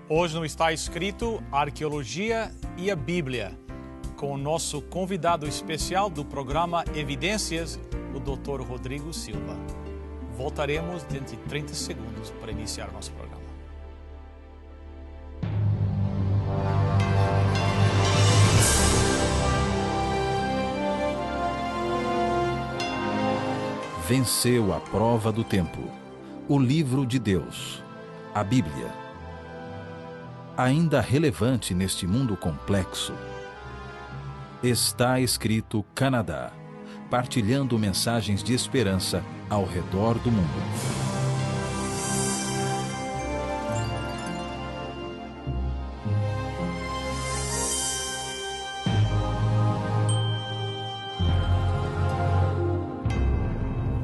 Hoje não está escrito Arqueologia e a Bíblia, com o nosso convidado especial do programa Evidências, o Dr. Rodrigo Silva. Voltaremos dentro de 30 segundos para iniciar nosso programa. Venceu a prova do tempo. O livro de Deus, a Bíblia. Ainda relevante neste mundo complexo. Está escrito Canadá, partilhando mensagens de esperança ao redor do mundo.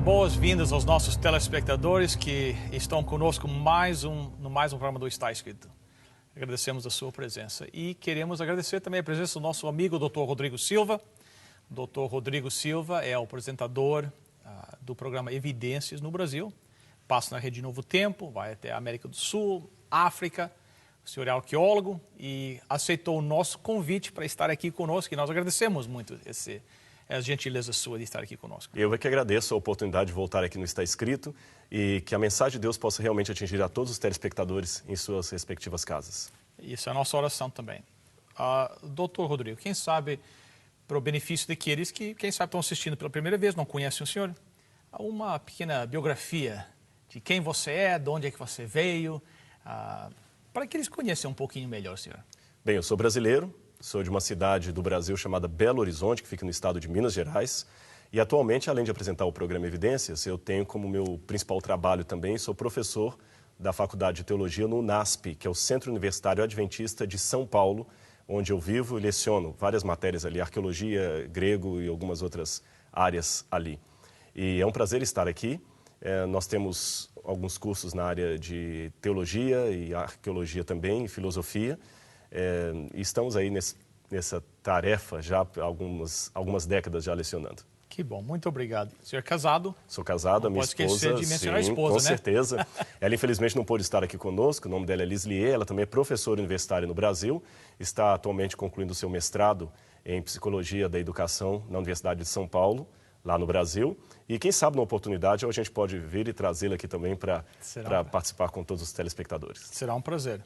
Boas-vindas aos nossos telespectadores que estão conosco no mais um programa do Está Escrito. Agradecemos a sua presença e queremos agradecer também a presença do nosso amigo Dr. Rodrigo Silva. O Dr. Rodrigo Silva é o apresentador do programa Evidências no Brasil. Passa na Rede Novo Tempo, vai até a América do Sul, África. O senhor é arqueólogo e aceitou o nosso convite para estar aqui conosco e nós agradecemos muito a gentileza sua de estar aqui conosco. Eu é que agradeço a oportunidade de voltar aqui no Está Escrito e que a mensagem de Deus possa realmente atingir a todos os telespectadores em suas respectivas casas. Isso é a nossa oração também. Doutor Rodrigo, quem sabe, para o benefício daqueles que, quem sabe, estão assistindo pela primeira vez, não conhecem o senhor, uma pequena biografia de quem você é, de onde é que você veio, para que eles conheçam um pouquinho melhor, senhor. Bem, eu sou brasileiro. Sou de uma cidade do Brasil chamada Belo Horizonte, que fica no estado de Minas Gerais. E atualmente, além de apresentar o programa Evidências, eu tenho como meu principal trabalho também, sou professor da Faculdade de Teologia no UNASP, que é o Centro Universitário Adventista de São Paulo, onde eu vivo e leciono várias matérias ali, arqueologia, grego e algumas outras áreas ali. E é um prazer estar aqui. Nós temos alguns cursos na área de teologia e arqueologia também, e filosofia. E estamos aí nessa tarefa já há algumas décadas já lecionando. Que bom, muito obrigado. O senhor é casado? Sou casado, a minha esposa. Pode esquecer de mencionar a esposa, com certeza. Ela infelizmente não pôde estar aqui conosco, o nome dela é Lislie, ela também é professora universitária no Brasil, está atualmente concluindo o seu mestrado em Psicologia da Educação na Universidade de São Paulo, lá no Brasil. E quem sabe, numa oportunidade, a gente pode vir e trazê-la aqui também para participar com todos os telespectadores. Será um prazer.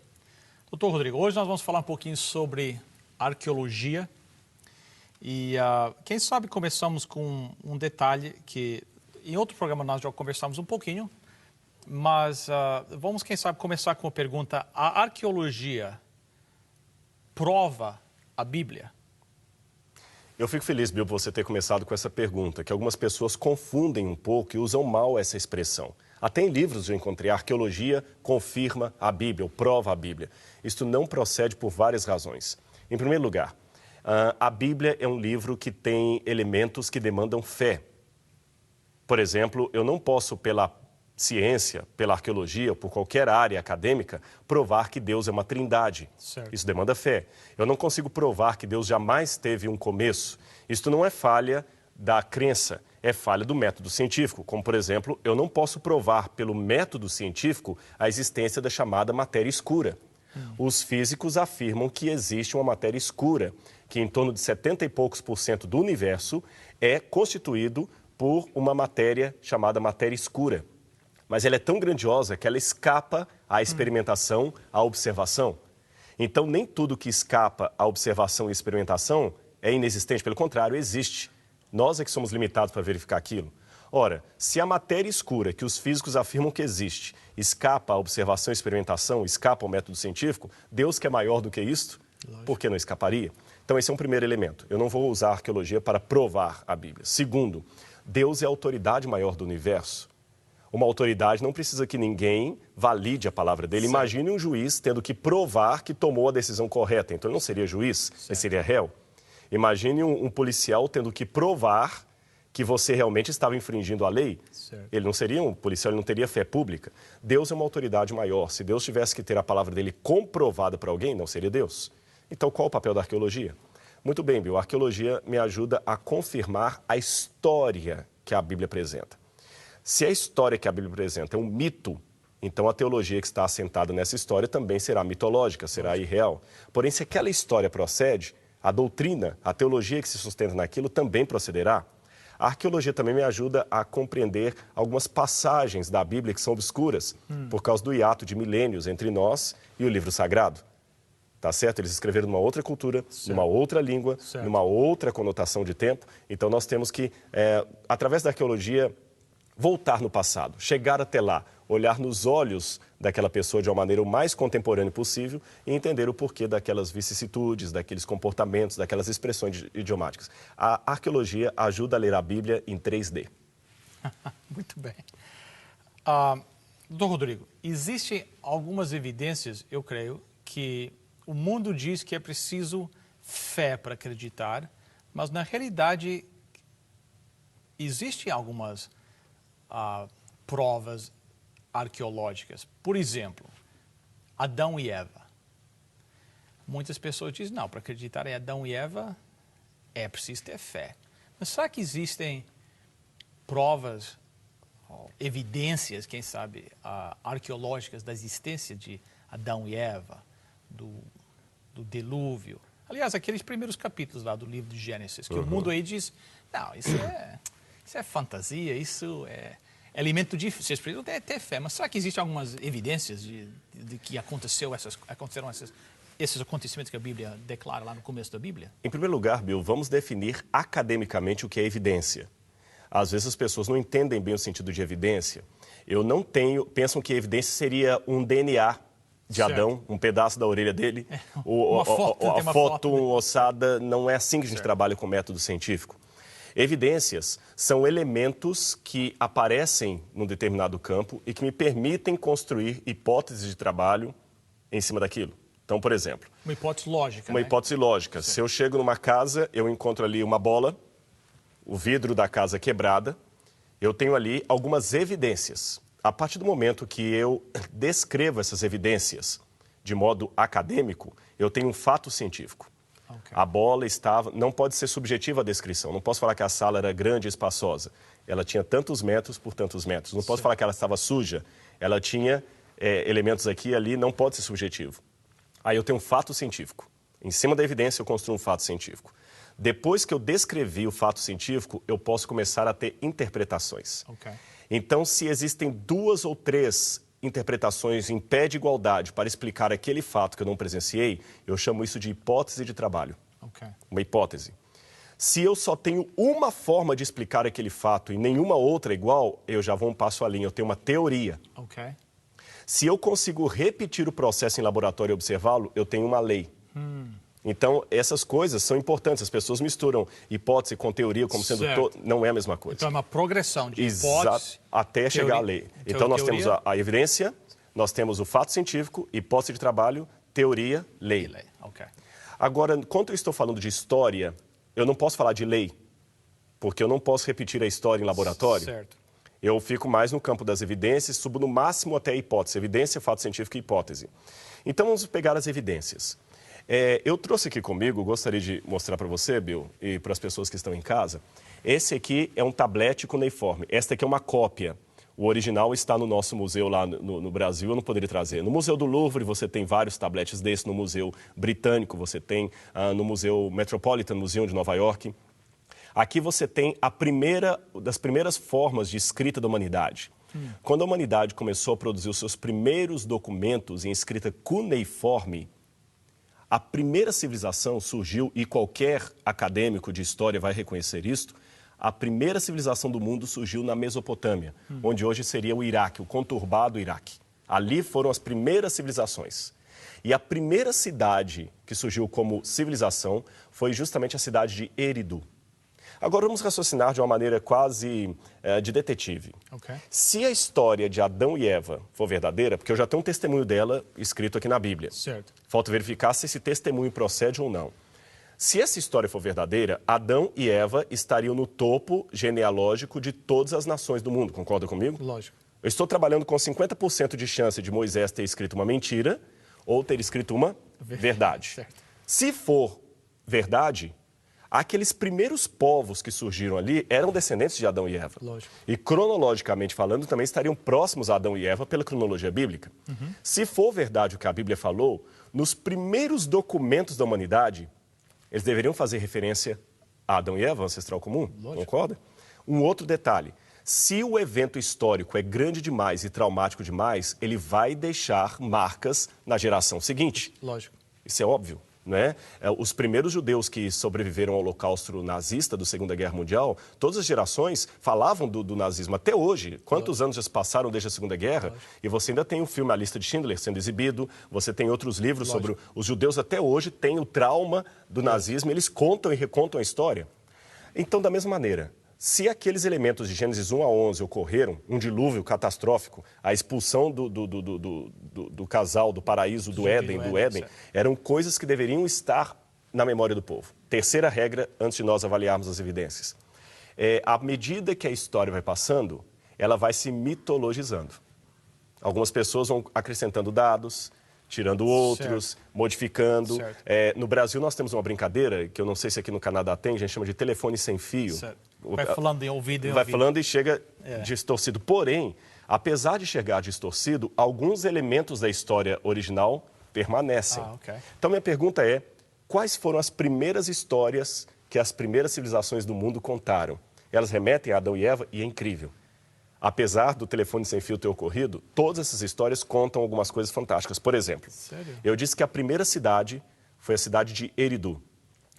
Doutor Rodrigo, hoje nós vamos falar um pouquinho sobre arqueologia e quem sabe começamos com um detalhe que em outro programa nós já conversamos um pouquinho, mas vamos quem sabe começar com a pergunta: a arqueologia prova a Bíblia? Eu fico feliz, Bill, por você ter começado com essa pergunta, que algumas pessoas confundem um pouco e usam mal essa expressão. Até em livros eu encontrei: a arqueologia confirma a Bíblia, ou prova a Bíblia. Isto não procede por várias razões. Em primeiro lugar, a Bíblia é um livro que tem elementos que demandam fé. Por exemplo, eu não posso, pela ciência, pela arqueologia, ou por qualquer área acadêmica, provar que Deus é uma trindade. Certo. Isso demanda fé. Eu não consigo provar que Deus jamais teve um começo. Isto não é falha da crença, é falha do método científico. Como, por exemplo, eu não posso provar pelo método científico a existência da chamada matéria escura. Os físicos afirmam que existe uma matéria escura, que em torno de 70 e poucos % do universo é constituído por uma matéria chamada matéria escura. Mas ela é tão grandiosa que ela escapa à experimentação, à observação. Então, nem tudo que escapa à observação e experimentação é inexistente, pelo contrário, existe. Nós é que somos limitados para verificar aquilo. Ora, se a matéria escura, que os físicos afirmam que existe, escapa à observação e experimentação, escapa ao método científico, Deus, que é maior do que isto, por que não escaparia? Então, esse é um primeiro elemento. Eu não vou usar a arqueologia para provar a Bíblia. Segundo, Deus é a autoridade maior do universo. Uma autoridade não precisa que ninguém valide a palavra dele. Certo. Imagine um juiz tendo que provar que tomou a decisão correta. Então, ele não seria juiz, ele seria réu. Imagine um policial tendo que provar que você realmente estava infringindo a lei. Certo. Ele não seria um policial, ele não teria fé pública. Deus é uma autoridade maior. Se Deus tivesse que ter a palavra dele comprovada para alguém, não seria Deus. Então, qual o papel da arqueologia? Muito bem, Bill, a arqueologia me ajuda a confirmar a história que a Bíblia apresenta. Se a história que a Bíblia apresenta é um mito, então a teologia que está assentada nessa história também será mitológica, será irreal. Porém, se aquela história procede, a doutrina, a teologia que se sustenta naquilo também procederá. A arqueologia também me ajuda a compreender algumas passagens da Bíblia que são obscuras, por causa do hiato de milênios entre nós e o livro sagrado. Tá certo? Eles escreveram numa outra cultura, numa outra língua, numa outra conotação de tempo. Então nós temos que, através da arqueologia, voltar no passado, chegar até lá, olhar nos olhos daquela pessoa de uma maneira o mais contemporânea possível e entender o porquê daquelas vicissitudes, daqueles comportamentos, daquelas expressões idiomáticas. A arqueologia ajuda a ler a Bíblia em 3D. Muito bem. Doutor Rodrigo, existem algumas evidências, eu creio, que o mundo diz que é preciso fé para acreditar, mas na realidade existem algumas provas arqueológicas. Por exemplo, Adão e Eva. Muitas pessoas dizem, não, para acreditar em Adão e Eva é preciso ter fé. Mas será que existem provas, evidências, quem sabe, arqueológicas da existência de Adão e Eva, do dilúvio? Aliás, aqueles primeiros capítulos lá do livro de Gênesis, que o mundo aí diz, não, isso é fantasia, isso é elemento de... Vocês precisam ter fé, mas será que existem algumas evidências de que aconteceram esses acontecimentos que a Bíblia declara lá no começo da Bíblia? Em primeiro lugar, Bill, vamos definir academicamente o que é evidência. Às vezes as pessoas não entendem bem o sentido de evidência. Pensam que evidência seria um DNA de Adão, um pedaço da orelha dele, a foto ossada. Não é assim que a gente trabalha com o método científico. Evidências são elementos que aparecem num determinado campo e que me permitem construir hipóteses de trabalho em cima daquilo. Então, por exemplo... Uma hipótese lógica, Uma hipótese lógica. Se eu chego numa casa, eu encontro ali uma bola, o vidro da casa quebrada, eu tenho ali algumas evidências. A partir do momento que eu descrevo essas evidências de modo acadêmico, eu tenho um fato científico. A bola estava... Não pode ser subjetiva a descrição. Não posso falar que a sala era grande e espaçosa. Ela tinha tantos metros por tantos metros. Não posso falar que ela estava suja. Ela tinha elementos aqui e ali. Não pode ser subjetivo. Aí eu tenho um fato científico. Em cima da evidência, eu construo um fato científico. Depois que eu descrevi o fato científico, eu posso começar a ter interpretações. Então, se existem 2 ou 3 interpretações em pé de igualdade para explicar aquele fato que eu não presenciei, eu chamo isso de hipótese de trabalho. Uma hipótese. Se eu só tenho uma forma de explicar aquele fato e nenhuma outra igual, eu já vou um passo além, eu tenho uma teoria. Se eu consigo repetir o processo em laboratório e observá-lo, eu tenho uma lei. Então, essas coisas são importantes. As pessoas misturam hipótese com teoria como sendo... Não é a mesma coisa. Então, é uma progressão de hipótese... Até chegar à lei. Então, nós temos a evidência, nós temos o fato científico, hipótese de trabalho, teoria, lei. Agora, quando eu estou falando de história, eu não posso falar de lei, porque eu não posso repetir a história em laboratório. Eu fico mais no campo das evidências, subo no máximo até a hipótese. Evidência, fato científico e hipótese. Então, vamos pegar as evidências. Eu trouxe aqui comigo, gostaria de mostrar para você, Bill, e para as pessoas que estão em casa. Esse aqui é um tablete cuneiforme. Esta aqui é uma cópia. O original está no nosso museu lá no Brasil, eu não poderia trazer. No Museu do Louvre você tem vários tabletes desses, no Museu Britânico você tem, no Museu Metropolitan Museum de Nova York. Aqui você tem das primeiras formas de escrita da humanidade. Quando a humanidade começou a produzir os seus primeiros documentos em escrita cuneiforme, a primeira civilização surgiu, e qualquer acadêmico de história vai reconhecer isto, a primeira civilização do mundo surgiu na Mesopotâmia, onde hoje seria o Iraque, o conturbado Iraque. Ali foram as primeiras civilizações. E a primeira cidade que surgiu como civilização foi justamente a cidade de Eridu. Agora vamos raciocinar de uma maneira quase de detetive. Se a história de Adão e Eva for verdadeira, porque eu já tenho um testemunho dela escrito aqui na Bíblia. Falta verificar se esse testemunho procede ou não. Se essa história for verdadeira, Adão e Eva estariam no topo genealógico de todas as nações do mundo. Concorda comigo? Lógico. Eu estou trabalhando com 50% de chance de Moisés ter escrito uma mentira ou ter escrito uma verdade. Se for verdade, Aqueles primeiros povos que surgiram ali eram descendentes de Adão e Eva. Lógico. E cronologicamente falando, também estariam próximos a Adão e Eva pela cronologia bíblica. Se for verdade o que a Bíblia falou, nos primeiros documentos da humanidade, eles deveriam fazer referência a Adão e Eva, ancestral comum, concorda? Um outro detalhe, se o evento histórico é grande demais e traumático demais, ele vai deixar marcas na geração seguinte. Lógico. Isso é óbvio, não é? Os primeiros judeus que sobreviveram ao holocausto nazista da Segunda Guerra Mundial, todas as gerações falavam do nazismo até hoje. Quantos anos já se passaram desde a Segunda Guerra? E você ainda tem o filme A Lista de Schindler sendo exibido, você tem outros livros sobre os judeus até hoje têm o trauma do nazismo, eles contam e recontam a história. Então, da mesma maneira, se aqueles elementos de Gênesis 1 a 11 ocorreram, um dilúvio catastrófico, a expulsão do casal, do paraíso, do Éden, eram coisas que deveriam estar na memória do povo. Terceira regra, antes de nós avaliarmos as evidências. À medida que a história vai passando, ela vai se mitologizando. Algumas pessoas vão acrescentando dados, tirando outros, modificando. No Brasil, nós temos uma brincadeira, que eu não sei se aqui no Canadá tem, a gente chama de telefone sem fio. Vai falando em ouvido. Vai falando e chega distorcido. Porém, apesar de chegar distorcido, alguns elementos da história original permanecem. Então, minha pergunta é, quais foram as primeiras histórias que as primeiras civilizações do mundo contaram? Elas remetem a Adão e Eva e é incrível. Apesar do telefone sem fio ter ocorrido, todas essas histórias contam algumas coisas fantásticas. Por exemplo, eu disse que a primeira cidade foi a cidade de Eridu.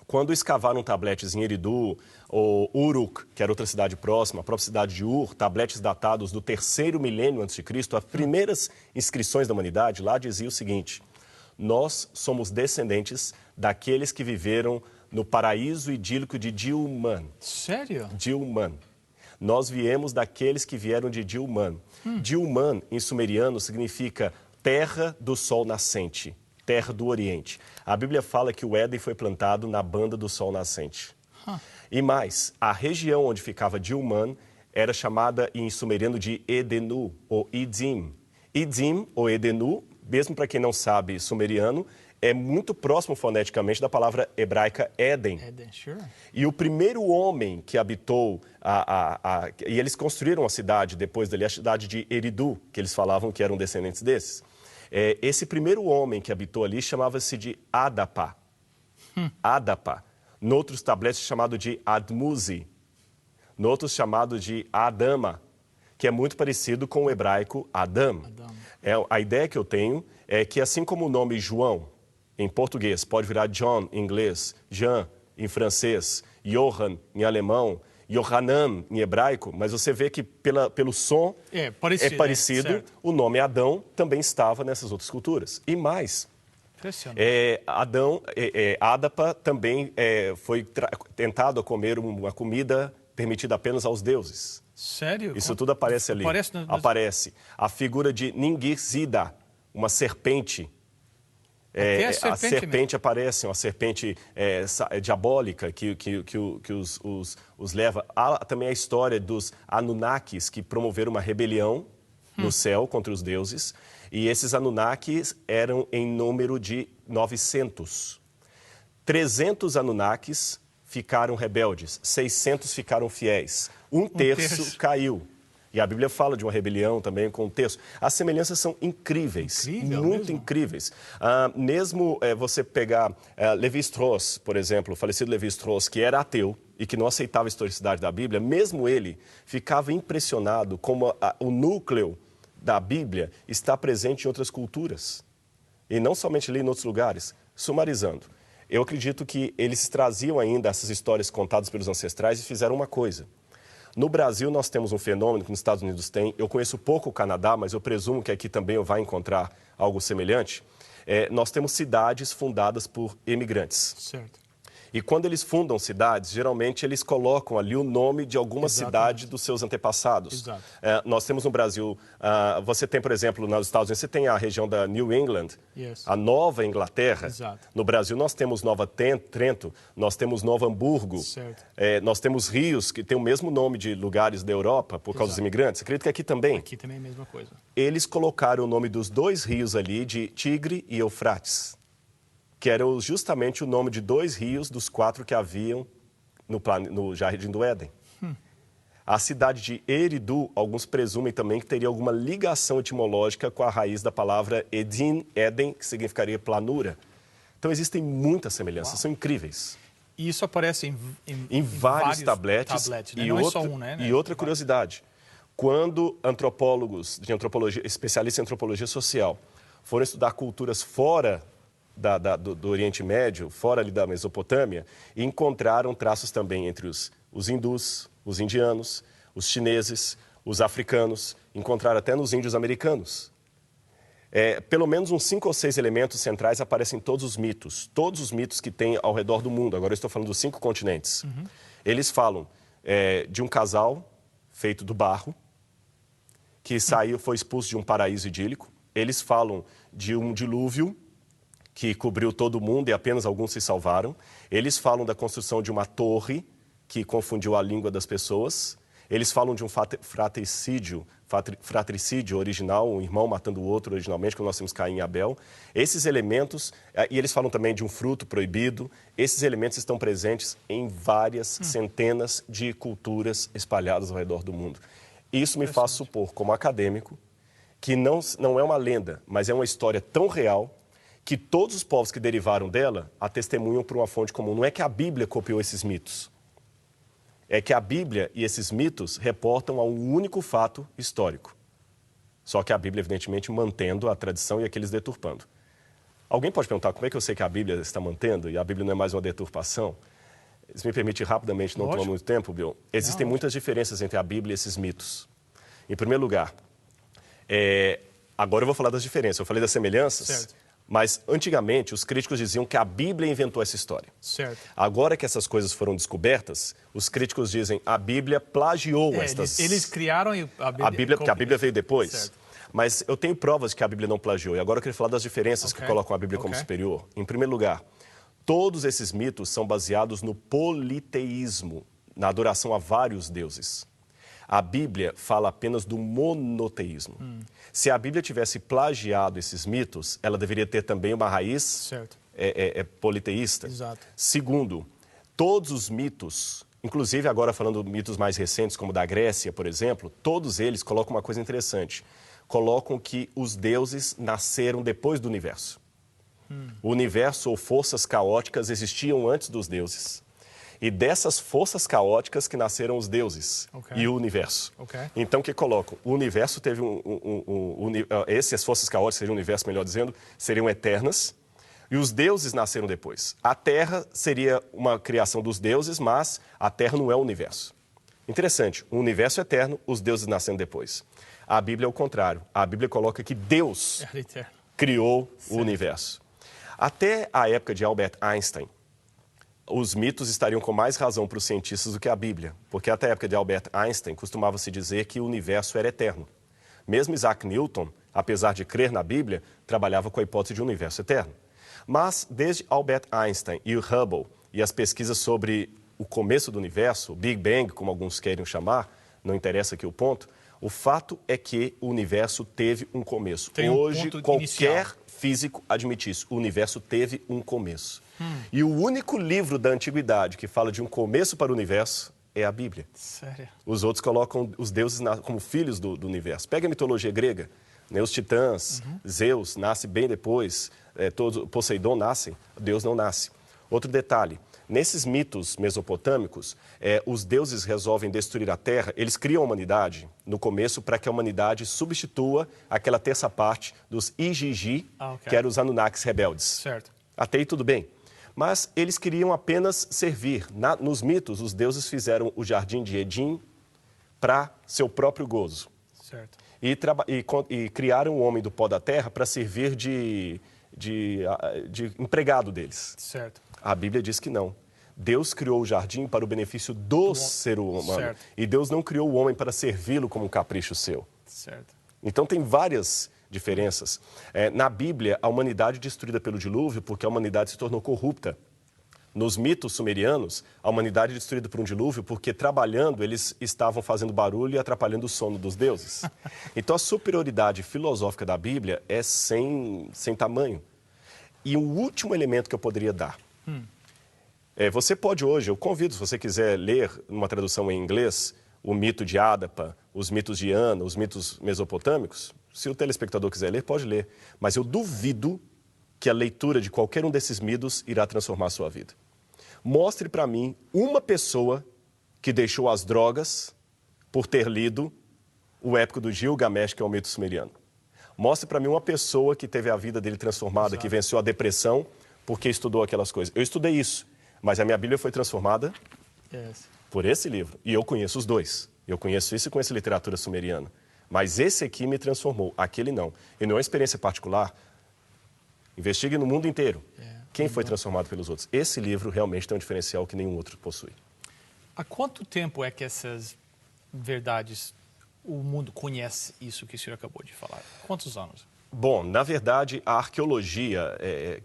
Quando escavaram tabletes em Eridu, ou Uruk, que era outra cidade próxima, a própria cidade de Ur, tabletes datados do 3º milênio a.C., as primeiras inscrições da humanidade lá dizia o seguinte: nós somos descendentes daqueles que viveram no paraíso idílico de Dilmun. Sério? Dilmun. Nós viemos daqueles que vieram de Dilmun. Dilmun, em sumeriano, significa terra do sol nascente, terra do Oriente. A Bíblia fala que o Éden foi plantado na banda do sol nascente. E mais, a região onde ficava Dilmun era chamada em sumeriano de Edenu, ou Idim. Idim, ou Edenu, mesmo para quem não sabe sumeriano, é muito próximo foneticamente da palavra hebraica Éden. E o primeiro homem que habitou, e eles construíram a cidade depois dali, a cidade de Eridu, que eles falavam que eram descendentes desses. Esse primeiro homem que habitou ali chamava-se de Adapa. Adapa. Noutros tabletes chamado de Admuzi. Noutros chamado de Adama, que é muito parecido com o hebraico Adam. A ideia que eu tenho é que, assim como o nome João, em português, pode virar John em inglês, Jean em francês, Johann em alemão, Yohanan em hebraico, mas você vê que pelo som é parecido. O nome Adão também estava nessas outras culturas. E mais, Adapa também foi tentado a comer uma comida permitida apenas aos deuses. Sério? Isso tudo aparece ali. Aparece. A figura de Ningirzida, uma serpente. A serpente aparece, uma serpente diabólica que os leva. Há também a história dos Anunnakis, que promoveram uma rebelião no céu contra os deuses. E esses Anunnakis eram em número de 900. 300 Anunnakis ficaram rebeldes, 600 ficaram fiéis. Um terço caiu. E a Bíblia fala de uma rebelião também com o texto. As semelhanças são incríveis, muito incríveis. Mesmo você pegar Lévi-Strauss, por exemplo, o falecido Lévi-Strauss, que era ateu e que não aceitava a historicidade da Bíblia, mesmo ele ficava impressionado como o núcleo da Bíblia está presente em outras culturas. E não somente ali em outros lugares. Sumarizando, eu acredito que eles traziam ainda essas histórias contadas pelos ancestrais e fizeram uma coisa. No Brasil, nós temos um fenômeno que nos Estados Unidos tem. Eu conheço pouco o Canadá, mas eu presumo que aqui também eu vai encontrar algo semelhante. Nós temos cidades fundadas por imigrantes. Certo. E quando eles fundam cidades, geralmente eles colocam ali o nome de alguma cidade dos seus antepassados. Nós temos no Brasil, você tem, por exemplo, nos Estados Unidos, você tem a região da New England, a Nova Inglaterra. No Brasil, nós temos Nova Trento, nós temos Nova Hamburgo, nós temos rios que têm o mesmo nome de lugares da Europa por causa dos imigrantes. Acredito que aqui também. Aqui também é a mesma coisa. Eles colocaram o nome dos dois rios ali de Tigre e Eufrates, que era justamente o nome de dois rios dos 4 que haviam no Jardim do Éden. A cidade de Eridu, alguns presumem também que teria alguma ligação etimológica com a raiz da palavra Edin, Éden, que significaria planura. Então existem muitas semelhanças, são incríveis. E isso aparece em vários tabletes né? E, não é só um, né? E outra curiosidade, quando antropólogos de antropologia, especialistas em antropologia social, foram estudar culturas fora do Oriente Médio, fora ali da Mesopotâmia, e encontraram traços também entre os hindus, os indianos, os chineses, os africanos, encontraram até nos índios americanos. Pelo menos uns 5 ou 6 elementos centrais aparecem em todos os mitos que tem ao redor do mundo. Agora eu estou falando dos 5 continentes. Eles falam de um casal feito do barro, que foi expulso de um paraíso idílico. Eles falam de um dilúvio que cobriu todo o mundo e apenas alguns se salvaram. Eles falam da construção de uma torre que confundiu a língua das pessoas. Eles falam de um fratricídio original, um irmão matando o outro originalmente, quando nós temos Caim e Abel. Esses elementos, e eles falam também de um fruto proibido, esses elementos estão presentes em várias centenas de culturas espalhadas ao redor do mundo. Isso me faz supor, como acadêmico, que não é uma lenda, mas é uma história tão real que todos os povos que derivaram dela a testemunham por uma fonte comum. Não é que a Bíblia copiou esses mitos. É que a Bíblia e esses mitos reportam a um único fato histórico. Só que a Bíblia, evidentemente, mantendo a tradição e aqueles deturpando. Alguém pode perguntar como é que eu sei que a Bíblia está mantendo e a Bíblia não é mais uma deturpação? Se me permite rapidamente, não tomar muito tempo, Bill. Existem muitas diferenças entre a Bíblia e esses mitos. Em primeiro lugar, agora eu vou falar das diferenças. Eu falei das semelhanças. Certo. Mas, antigamente, os críticos diziam que a Bíblia inventou essa história. Certo. Agora que essas coisas foram descobertas, os críticos dizem que a Bíblia plagiou estas... Eles criaram a Bíblia, porque a Bíblia veio depois. Certo. Mas eu tenho provas de que a Bíblia não plagiou. E agora eu queria falar das diferenças que colocam a Bíblia como superior. Em primeiro lugar, todos esses mitos são baseados no politeísmo, na adoração a vários deuses. A Bíblia fala apenas do monoteísmo. Se a Bíblia tivesse plagiado esses mitos, ela deveria ter também uma raiz politeísta. Exato. Segundo, todos os mitos, inclusive agora falando de mitos mais recentes, como da Grécia, por exemplo, todos eles colocam uma coisa interessante. Colocam que os deuses nasceram depois do universo. O universo ou forças caóticas existiam antes dos deuses. E dessas forças caóticas que nasceram os deuses e o universo. Então, o que colocam? O universo teve essas forças caóticas, seria o universo, melhor dizendo, seriam eternas. E os deuses nasceram depois. A Terra seria uma criação dos deuses, mas a Terra não é o universo. Interessante, o universo é eterno, os deuses nasceram depois. A Bíblia é o contrário. A Bíblia coloca que Deus criou o universo. Até a época de Albert Einstein, os mitos estariam com mais razão para os cientistas do que a Bíblia, porque até a época de Albert Einstein costumava-se dizer que o universo era eterno. Mesmo Isaac Newton, apesar de crer na Bíblia, trabalhava com a hipótese de um universo eterno. Mas desde Albert Einstein e o Hubble e as pesquisas sobre o começo do universo, o Big Bang, como alguns querem chamar, não interessa aqui o ponto, o fato é que o universo teve um começo. Hoje, qualquer físico admite isso. O universo teve um começo. E o único livro da antiguidade que fala de um começo para o universo é a Bíblia. Sério? Os outros colocam os deuses como filhos do universo. Pega a mitologia grega, né? Os titãs, Zeus nasce bem depois, Poseidon nascem, Deus não nasce. Outro detalhe, nesses mitos mesopotâmicos, os deuses resolvem destruir a terra, eles criam a humanidade no começo para que a humanidade substitua aquela terça parte dos Igigi, que eram os Anunnakis rebeldes. Certo. Até aí tudo bem. Mas eles queriam apenas servir. Nos mitos, os deuses fizeram o jardim de Éden para seu próprio gozo. Certo. E criaram o homem do pó da terra para servir de empregado deles. Certo. A Bíblia diz que não. Deus criou o jardim para o benefício do ser humano. Certo. E Deus não criou o homem para servi-lo como um capricho seu. Certo. Então tem várias diferenças. Na Bíblia, a humanidade é destruída pelo dilúvio porque a humanidade se tornou corrupta. Nos mitos sumerianos, a humanidade é destruída por um dilúvio porque, trabalhando, eles estavam fazendo barulho e atrapalhando o sono dos deuses. Então, a superioridade filosófica da Bíblia é sem tamanho. E um último elemento que eu poderia dar. Você pode hoje, eu convido, se você quiser ler numa tradução em inglês, o mito de Ádapa, os mitos de Ana, os mitos mesopotâmicos. Se o telespectador quiser ler, pode ler. Mas eu duvido que a leitura de qualquer um desses mitos irá transformar a sua vida. Mostre para mim uma pessoa que deixou as drogas por ter lido o épico do Gilgamesh, que é o mito sumeriano. Mostre para mim uma pessoa que teve a vida dele transformada, Exato. que venceu a depressão porque estudou aquelas coisas. Eu estudei isso, mas a minha Bíblia foi transformada por esse livro. E eu conheço os dois. Eu conheço isso e conheço literatura sumeriana. Mas esse aqui me transformou, aquele não. E não é uma experiência particular. Investigue no mundo inteiro. Quem foi transformado pelos outros. Esse livro realmente tem um diferencial que nenhum outro possui. Há quanto tempo é que essas verdades, o mundo conhece isso que o senhor acabou de falar? Quantos anos? Bom, na verdade, a arqueologia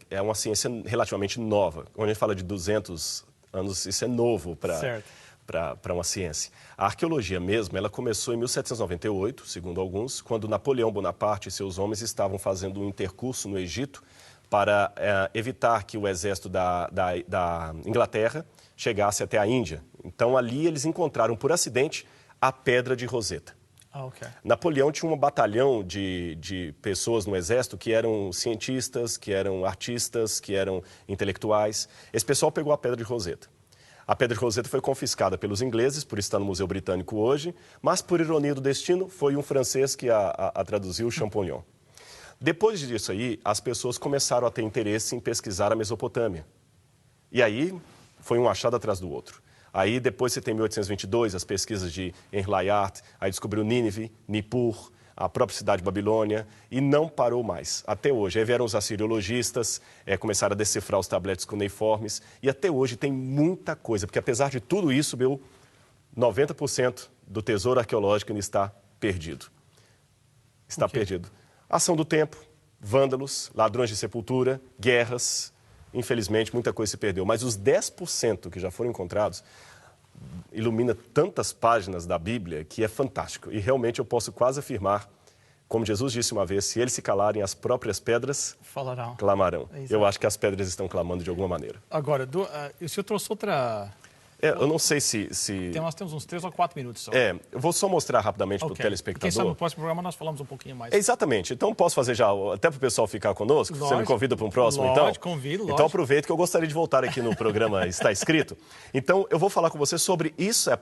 é uma ciência relativamente nova. Quando a gente fala de 200 anos, isso é novo para uma ciência. A arqueologia mesmo, ela começou em 1798, segundo alguns, quando Napoleão Bonaparte e seus homens estavam fazendo um intercurso no Egito para evitar que o exército da Inglaterra chegasse até a Índia. Então, ali eles encontraram, por acidente, a Pedra de Roseta. Okay. Napoleão tinha um batalhão de pessoas no exército que eram cientistas, que eram artistas, que eram intelectuais. Esse pessoal pegou a Pedra de Roseta. A Pedra de Roseta foi confiscada pelos ingleses, por estar no Museu Britânico hoje, mas, por ironia do destino, foi um francês que a traduziu, o Champollion. Depois disso aí, as pessoas começaram a ter interesse em pesquisar a Mesopotâmia. E aí, foi um achado atrás do outro. Aí, depois você tem 1822, as pesquisas de Henry Layard, aí descobriu Nínive, Nippur, a própria cidade de Babilônia, e não parou mais, até hoje. Aí vieram os assiriologistas, começaram a decifrar os tabletes cuneiformes, e até hoje tem muita coisa, porque apesar de tudo isso, 90% do tesouro arqueológico ainda está perdido. Está perdido. Ação do tempo, vândalos, ladrões de sepultura, guerras. Infelizmente, muita coisa se perdeu. Mas os 10% que já foram encontrados ilumina tantas páginas da Bíblia que é fantástico. E realmente eu posso quase afirmar, como Jesus disse uma vez, se eles se calarem, as próprias pedras clamarão. Exato. Eu acho que as pedras estão clamando de alguma maneira. Agora, o senhor trouxe outra... Eu não sei se... Nós temos uns 3 ou 4 minutos só. Eu vou só mostrar rapidamente para o telespectador. Quem sabe no próximo programa nós falamos um pouquinho mais. Exatamente. Então, posso fazer já, até para o pessoal ficar conosco? Lógico. Você me convida para um próximo, então? Convido, lógico. Então, aproveito que eu gostaria de voltar aqui no programa Está Escrito. Então, eu vou falar com você sobre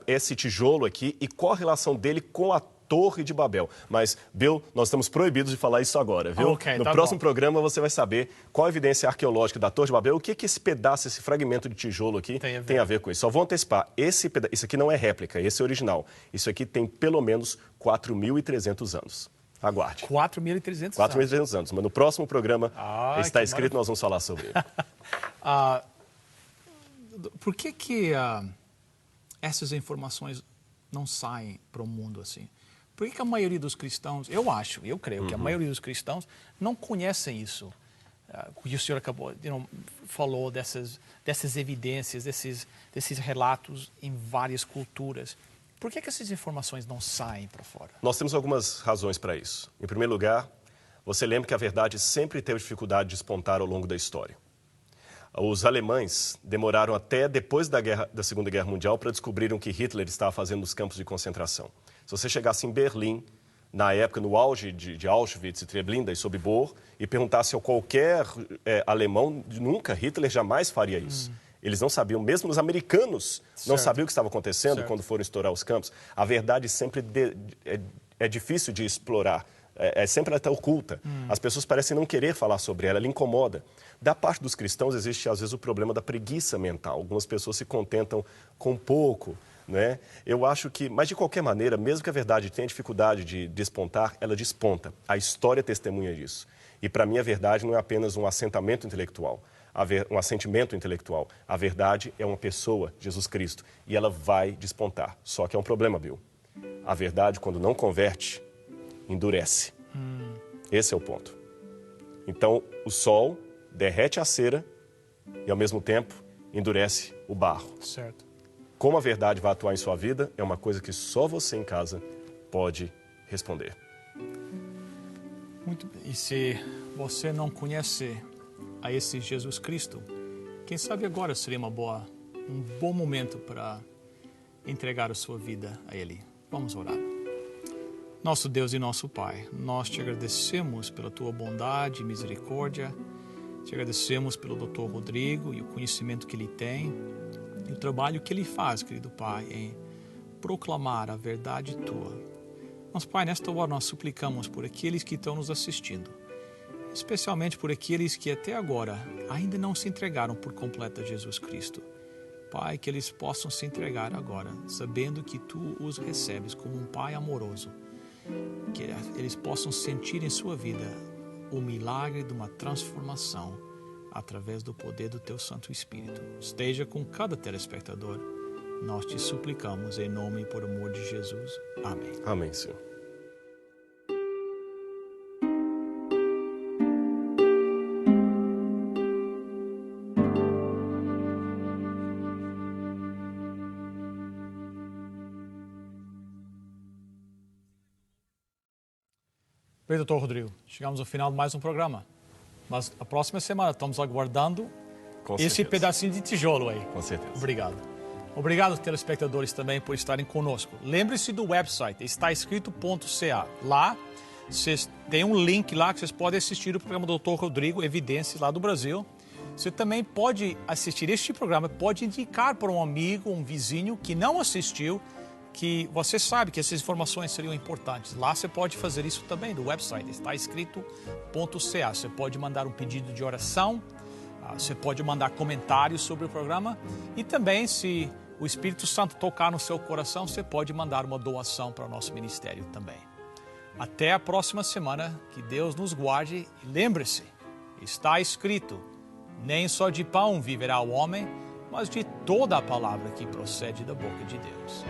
esse tijolo aqui e qual a relação dele com a Torre de Babel. Mas, Bill, nós estamos proibidos de falar isso agora, viu? No próximo programa você vai saber qual a evidência arqueológica da Torre de Babel, o que esse pedaço, esse fragmento de tijolo aqui tem a ver com isso. Só vou antecipar, isso aqui não é réplica, esse é original. Isso aqui tem pelo menos 4.300 anos. Aguarde. 4.300 anos? 4.300 anos, mas no próximo programa Está Escrito, nós vamos falar sobre ele. Por que essas informações não saem para o mundo assim? Por que a maioria dos cristãos, eu creio que a maioria dos cristãos não conhecem isso? E o senhor acabou, falou dessas evidências, desses relatos em várias culturas. Por que essas informações não saem para fora? Nós temos algumas razões para isso. Em primeiro lugar, você lembra que a verdade sempre teve dificuldade de despontar ao longo da história. Os alemães demoraram até depois da Segunda Guerra Mundial para descobrirem o que Hitler estava fazendo nos campos de concentração. Se você chegasse em Berlim, na época, no auge de Auschwitz e Treblinka e Sobibor, e perguntasse a qualquer alemão, nunca, Hitler jamais faria isso. Eles não sabiam, mesmo os americanos não sabiam o que estava acontecendo quando foram estourar os campos. A verdade sempre é difícil de explorar. Sempre ela está oculta. As pessoas parecem não querer falar sobre ela incomoda. Da parte dos cristãos existe, às vezes, o problema da preguiça mental. Algumas pessoas se contentam com pouco, né? Eu acho que, mas de qualquer maneira, mesmo que a verdade tenha dificuldade de despontar, ela desponta. A história testemunha disso. E para mim a verdade não é apenas um assentamento intelectual, um assentimento intelectual. A verdade é uma pessoa, Jesus Cristo, e ela vai despontar. Só que é um problema, Bill. A verdade, quando não converte, endurece. Esse é o ponto. Então, o sol derrete a cera e, ao mesmo tempo, endurece o barro. Certo. Como a verdade vai atuar em sua vida é uma coisa que só você em casa pode responder. Muito bem. E se você não conhece a esse Jesus Cristo, quem sabe agora seria uma boa um bom momento para entregar a sua vida a Ele. Vamos orar. Nosso Deus e nosso Pai, nós te agradecemos pela tua bondade e misericórdia, te agradecemos pelo Dr. Rodrigo e o conhecimento que ele tem e o trabalho que ele faz, querido Pai, em proclamar a verdade tua. Mas, Pai, nesta hora nós suplicamos por aqueles que estão nos assistindo, especialmente por aqueles que até agora ainda não se entregaram por completo a Jesus Cristo. Pai, que eles possam se entregar agora, sabendo que tu os recebes como um Pai amoroso, que eles possam sentir em sua vida o milagre de uma transformação através do poder do teu Santo Espírito. Esteja com cada telespectador. Nós te suplicamos em nome e por amor de Jesus. Amém. Amém, Senhor. Bem, doutor Rodrigo, chegamos ao final de mais um programa. Mas a próxima semana estamos aguardando esse pedacinho de tijolo aí. Com certeza. Obrigado. Obrigado, telespectadores, também por estarem conosco. Lembre-se do website, estaescrito.ca. Lá, vocês têm um link lá que vocês podem assistir o programa do Dr. Rodrigo, Evidências, lá do Brasil. Você também pode assistir este programa, pode indicar para um amigo, um vizinho que não assistiu, que você sabe que essas informações seriam importantes. Lá você pode fazer isso também no website, estaescrito.ca. Você pode mandar um pedido de oração, você pode mandar comentários sobre o programa e também, se o Espírito Santo tocar no seu coração, você pode mandar uma doação para o nosso ministério também. Até a próxima semana, que Deus nos guarde e lembre-se, está escrito, nem só de pão viverá o homem, mas de toda a palavra que procede da boca de Deus.